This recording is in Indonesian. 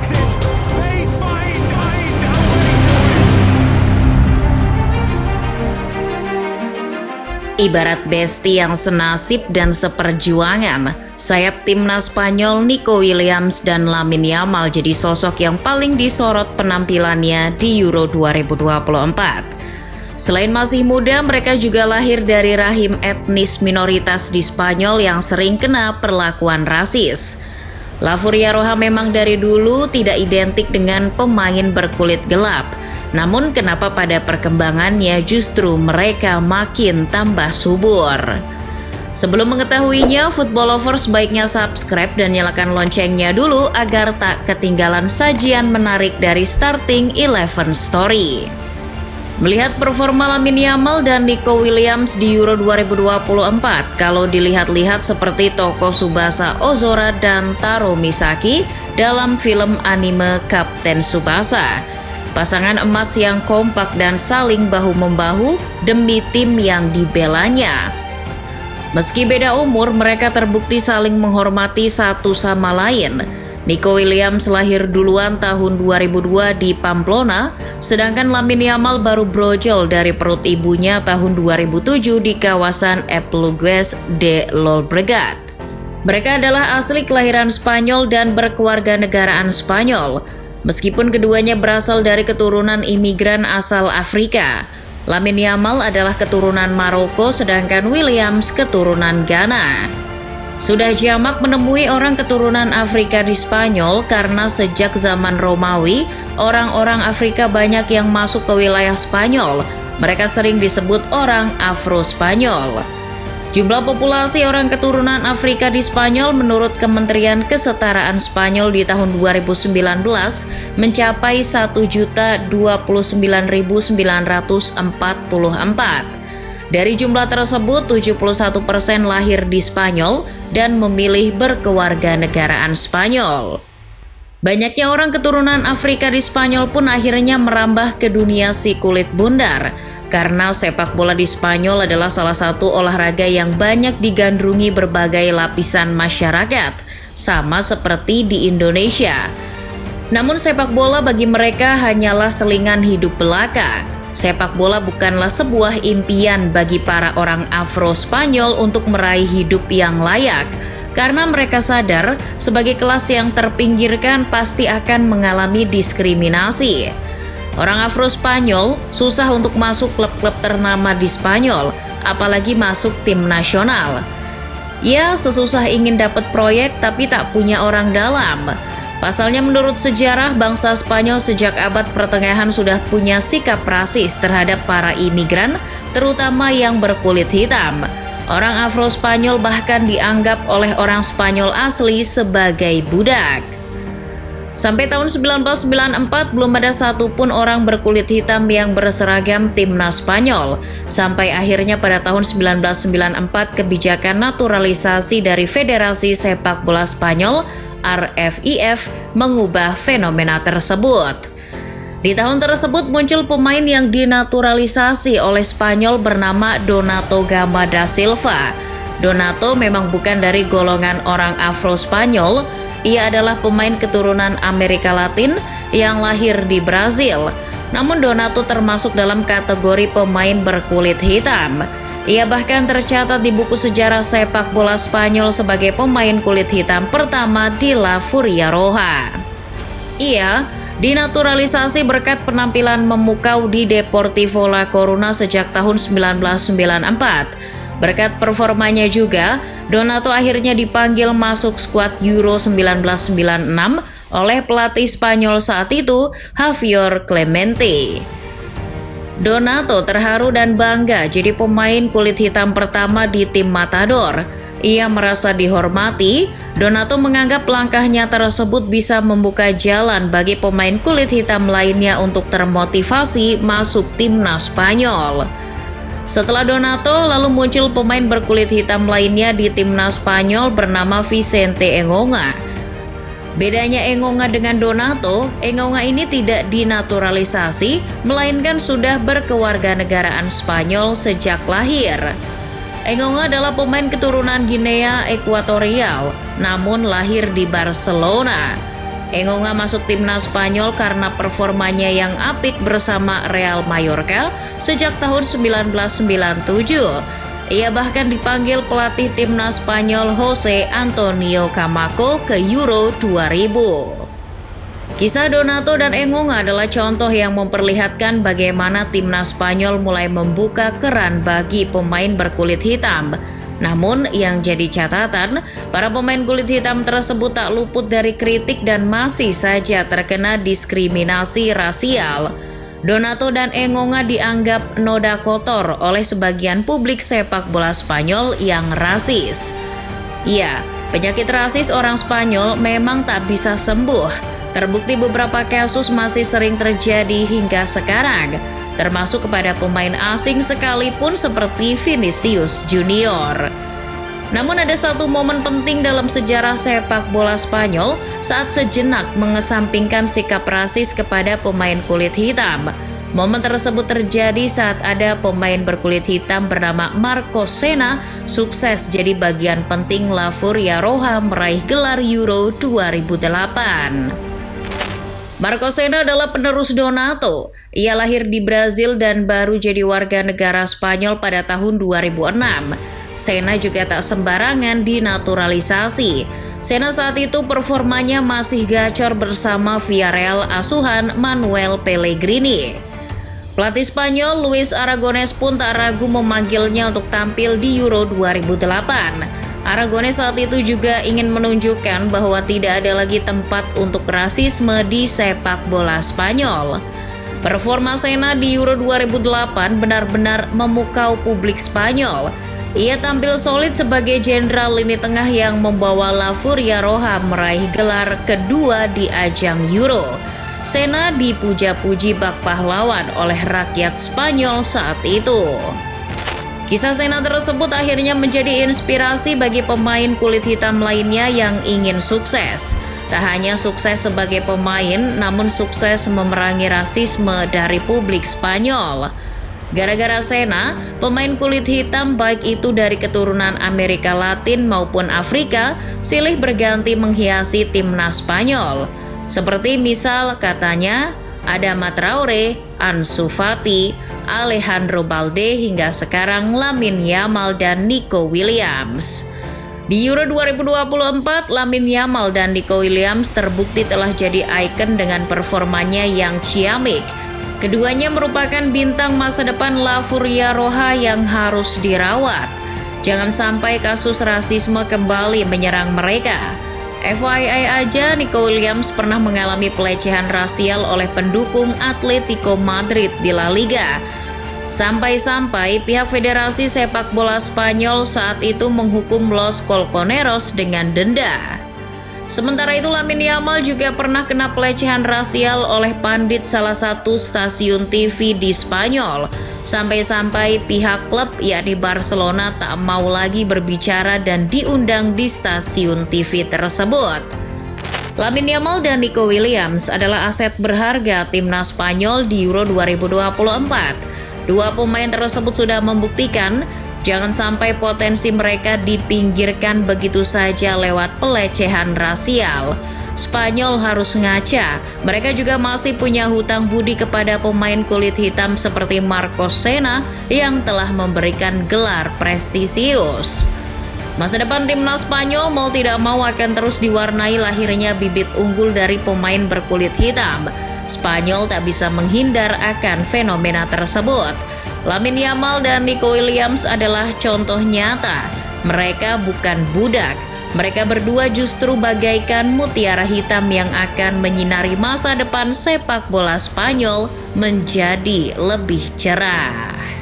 contested. They find a way to win. Ibarat besti yang senasib dan seperjuangan, sayap timnas Spanyol Nico Williams dan Lamine Yamal jadi sosok yang paling disorot penampilannya di Euro 2024. Selain masih muda, mereka juga lahir dari rahim etnis minoritas di Spanyol yang sering kena perlakuan rasis. La Furia Roja memang dari dulu tidak identik dengan pemain berkulit gelap. Namun kenapa pada perkembangannya justru mereka makin tambah subur? Sebelum mengetahuinya, football lovers baiknya subscribe dan nyalakan loncengnya dulu agar tak ketinggalan sajian menarik dari Starting 11 Story. Melihat performa Lamine Yamal dan Nico Williams di Euro 2024, kalau dilihat-lihat seperti tokoh Tsubasa Ozora dan Taro Misaki dalam film anime Kapten Tsubasa. Pasangan emas yang kompak dan saling bahu-membahu demi tim yang dibelanya. Meski beda umur, mereka terbukti saling menghormati satu sama lain. Nico Williams lahir duluan tahun 2002 di Pamplona, sedangkan Lamine Yamal baru brojol dari perut ibunya tahun 2007 di kawasan Esplugues de Llobregat. Mereka adalah asli kelahiran Spanyol dan berkeluarga negaraan Spanyol. Meskipun keduanya berasal dari keturunan imigran asal Afrika, Lamine Yamal adalah keturunan Maroko sedangkan Williams keturunan Ghana. Sudah jamak menemui orang keturunan Afrika di Spanyol karena sejak zaman Romawi, orang-orang Afrika banyak yang masuk ke wilayah Spanyol. Mereka sering disebut orang Afro-Spanyol. Jumlah populasi orang keturunan Afrika di Spanyol menurut Kementerian Kesetaraan Spanyol di tahun 2019 mencapai 1.029.944. Dari jumlah tersebut, 71% lahir di Spanyol dan memilih berkewarganegaraan Spanyol. Banyaknya orang keturunan Afrika di Spanyol pun akhirnya merambah ke dunia si kulit bundar, karena sepak bola di Spanyol adalah salah satu olahraga yang banyak digandrungi berbagai lapisan masyarakat, sama seperti di Indonesia. Namun sepak bola bagi mereka hanyalah selingan hidup belaka. Sepak bola bukanlah sebuah impian bagi para orang Afro-Spanyol untuk meraih hidup yang layak, karena mereka sadar sebagai kelas yang terpinggirkan pasti akan mengalami diskriminasi. Orang Afro-Spanyol susah untuk masuk klub-klub ternama di Spanyol, apalagi masuk tim nasional. Ya, sesusah ingin dapat proyek tapi tak punya orang dalam. Pasalnya menurut sejarah, bangsa Spanyol sejak abad pertengahan sudah punya sikap rasis terhadap para imigran, terutama yang berkulit hitam. Orang Afro-Spanyol bahkan dianggap oleh orang Spanyol asli sebagai budak. Sampai tahun 1994 belum ada satupun orang berkulit hitam yang berseragam timnas Spanyol. Sampai akhirnya pada tahun 1994 kebijakan naturalisasi dari Federasi Sepak Bola Spanyol RFIF mengubah fenomena tersebut. Di tahun tersebut muncul pemain yang dinaturalisasi oleh Spanyol bernama Donato Gama da Silva. Donato memang bukan dari golongan orang Afro-Spanyol, ia adalah pemain keturunan Amerika Latin yang lahir di Brazil. Namun Donato termasuk dalam kategori pemain berkulit hitam. Ia bahkan tercatat di buku sejarah sepak bola Spanyol sebagai pemain kulit hitam pertama di La Furia Roja. Ia dinaturalisasi berkat penampilan memukau di Deportivo La Coruña sejak tahun 1994. Berkat performanya juga, Donato akhirnya dipanggil masuk skuad Euro 1996 oleh pelatih Spanyol saat itu, Javier Clemente. Donato terharu dan bangga jadi pemain kulit hitam pertama di tim Matador. Ia merasa dihormati. Donato menganggap langkahnya tersebut bisa membuka jalan bagi pemain kulit hitam lainnya untuk termotivasi masuk timnas Spanyol. Setelah Donato, lalu muncul pemain berkulit hitam lainnya di timnas Spanyol bernama Vicente Engonga. Bedanya Engonga dengan Donato, Engonga ini tidak dinaturalisasi, melainkan sudah berkewarganegaraan Spanyol sejak lahir. Engonga adalah pemain keturunan Guinea Ekuatorial, namun lahir di Barcelona. Engonga masuk timnas Spanyol karena performanya yang apik bersama Real Mallorca sejak tahun 1997. Ia bahkan dipanggil pelatih timnas Spanyol Jose Antonio Camacho ke Euro 2000. Kisah Donato dan Engonga adalah contoh yang memperlihatkan bagaimana timnas Spanyol mulai membuka keran bagi pemain berkulit hitam. Namun yang jadi catatan, para pemain kulit hitam tersebut tak luput dari kritik dan masih saja terkena diskriminasi rasial. Donato dan Engonga dianggap noda kotor oleh sebagian publik sepak bola Spanyol yang rasis. Ya, penyakit rasis orang Spanyol memang tak bisa sembuh. Terbukti beberapa kasus masih sering terjadi hingga sekarang, termasuk kepada pemain asing sekalipun seperti Vinicius Junior. Namun ada satu momen penting dalam sejarah sepak bola Spanyol saat sejenak mengesampingkan sikap rasis kepada pemain kulit hitam. Momen tersebut terjadi saat ada pemain berkulit hitam bernama Marcos Senna sukses jadi bagian penting La Furia Roja meraih gelar Euro 2008. Marcos Senna adalah penerus Donato. Ia lahir di Brazil dan baru jadi warga negara Spanyol pada tahun 2006. Senna juga tak sembarangan dinaturalisasi. Senna saat itu performanya masih gacor bersama Villarreal asuhan Manuel Pellegrini. Pelatih Spanyol Luis Aragonés pun tak ragu memanggilnya untuk tampil di Euro 2008. Aragonés saat itu juga ingin menunjukkan bahwa tidak ada lagi tempat untuk rasisme di sepak bola Spanyol. Performa Senna di Euro 2008 benar-benar memukau publik Spanyol. Ia tampil solid sebagai jenderal lini tengah yang membawa La Furia Roja meraih gelar kedua di ajang Euro. Senna dipuja-puji bak pahlawan oleh rakyat Spanyol saat itu. Kisah Senna tersebut akhirnya menjadi inspirasi bagi pemain kulit hitam lainnya yang ingin sukses. Tak hanya sukses sebagai pemain, namun sukses memerangi rasisme dari publik Spanyol. Gara-gara Senna, pemain kulit hitam baik itu dari keturunan Amerika Latin maupun Afrika silih berganti menghiasi timnas Spanyol. Seperti misal katanya Adama Traoré, Ansu Fati, Alejandro Balde hingga sekarang Lamine Yamal dan Nico Williams. Di Euro 2024, Lamine Yamal dan Nico Williams terbukti telah jadi ikon dengan performanya yang ciamik. Keduanya merupakan bintang masa depan La Furia Roja yang harus dirawat. Jangan sampai kasus rasisme kembali menyerang mereka. FYI aja, Nico Williams pernah mengalami pelecehan rasial oleh pendukung Atletico Madrid di La Liga. Sampai-sampai pihak Federasi Sepak Bola Spanyol saat itu menghukum Los Colchoneros dengan denda. Sementara itu, Lamine Yamal juga pernah kena pelecehan rasial oleh pandit salah satu stasiun TV di Spanyol. Sampai-sampai pihak klub yakni Barcelona tak mau lagi berbicara dan diundang di stasiun TV tersebut. Lamine Yamal dan Nico Williams adalah aset berharga timnas Spanyol di Euro 2024. Dua pemain tersebut sudah membuktikan jangan sampai potensi mereka dipinggirkan begitu saja lewat pelecehan rasial. Spanyol harus ngaca, mereka juga masih punya hutang budi kepada pemain kulit hitam seperti Marcos Senna yang telah memberikan gelar prestisius. Masa depan timnas Spanyol mau tidak mau akan terus diwarnai lahirnya bibit unggul dari pemain berkulit hitam. Spanyol tak bisa menghindar akan fenomena tersebut. Lamine Yamal dan Nico Williams adalah contoh nyata. Mereka bukan budak. Mereka berdua justru bagaikan mutiara hitam yang akan menyinari masa depan sepak bola Spanyol menjadi lebih cerah.